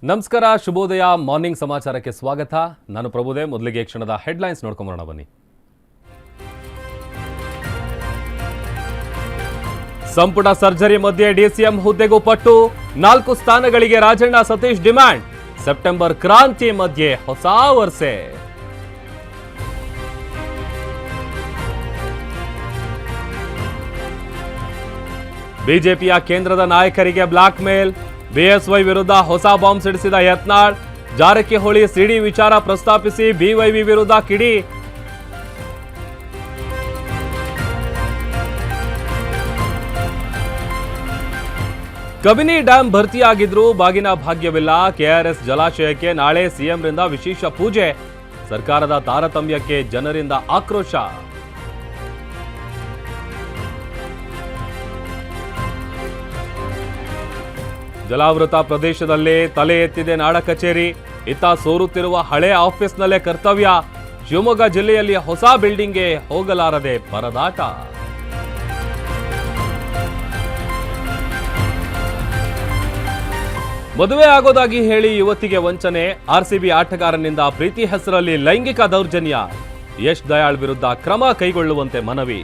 ನಮಸ್ಕಾರ, ಶುಭೋದಯ ಮಾರ್ನಿಂಗ್ ಸಮಾಚಾರಕ್ಕೆ ಸ್ವಾಗತ. ನಾನು ಪ್ರಭುದೇ. ಮೊದಲಿಗೆ ಕ್ಷಣದ ಹೆಡ್ಲೈನ್ಸ್ ನೋಡ್ಕೊಂಬರೋಣ ಬನ್ನಿ. ಸಂಪುಟ ಸರ್ಜರಿ ಮಧ್ಯೆ ಡಿಸಿಎಂ ಹುದ್ದೆಗೂ ಪಟ್ಟು 4 ಸ್ಥಾನಗಳಿಗೆ ರಾಜಣ್ಣ ಸತೀಶ್ ಡಿಮ್ಯಾಂಡ್. ಸೆಪ್ಟೆಂಬರ್ ಕ್ರಾಂತಿ ಮಧ್ಯೆ ಹೊಸ ವರ್ಷೆ. ಬಿಜೆಪಿಯ ಕೇಂದ್ರದ ನಾಯಕರಿಗೆ ಬ್ಲಾಕ್ ಮೇಲ್. ಬಿಎಸ್ವೈ ವಿರುದ್ಧ ಹೊಸ ಬಾಂಬ್ ಸಿಡಿಸಿದ ಯತ್ನಾಳ್. ಜಾರಕಿಹೊಳಿ ಸಿಡಿ ವಿಚಾರ ಪ್ರಸ್ತಾಪಿಸಿ ಬಿವೈವಿ ವಿರುದ್ಧ ಕಿಡಿ. ಕಬಿನಿ ಡ್ಯಾಂ ಭರ್ತಿಯಾಗಿದ್ರೂ ಬಾಗಿನ ಭಾಗ್ಯವಿಲ್ಲ. ಕೆಆರ್ಎಸ್ ಜಲಾಶಯಕ್ಕೆ ನಾಳೆ ಸಿಎಂರಿಂದ ವಿಶೇಷ ಪೂಜೆ. ಸರ್ಕಾರದ ತಾರತಮ್ಯಕ್ಕೆ ಜನರಿಂದ ಆಕ್ರೋಶ. ಜಲಾವೃತ ಪ್ರದೇಶದಲ್ಲಿ ತಲೆ ಎತ್ತಿದೆ ನಾಡ ಕಚೇರಿ. ಇತ್ತ ಸೋರುತ್ತಿರುವ ಹಳೆ ಆಫೀಸ್ನಲ್ಲೇ ಕರ್ತವ್ಯ. ಶಿವಮೊಗ್ಗ ಜಿಲ್ಲೆಯಲ್ಲಿ ಹೊಸ ಬಿಲ್ಡಿಂಗ್ಗೆ ಹೋಗಲಾರದೆ ಪರದಾಟ. ಮದುವೆ ಆಗೋದಾಗಿ ಹೇಳಿ ಯುವತಿಗೆ ವಂಚನೆ. ಆರ್ಸಿಬಿ ಆಟಗಾರನಿಂದ ಪ್ರೀತಿ ಹೆಸರಲ್ಲಿ ಲೈಂಗಿಕ ದೌರ್ಜನ್ಯ. ಯಶ್ ದಯಾಳ್ ವಿರುದ್ಧ ಕ್ರಮ ಕೈಗೊಳ್ಳುವಂತೆ ಮನವಿ.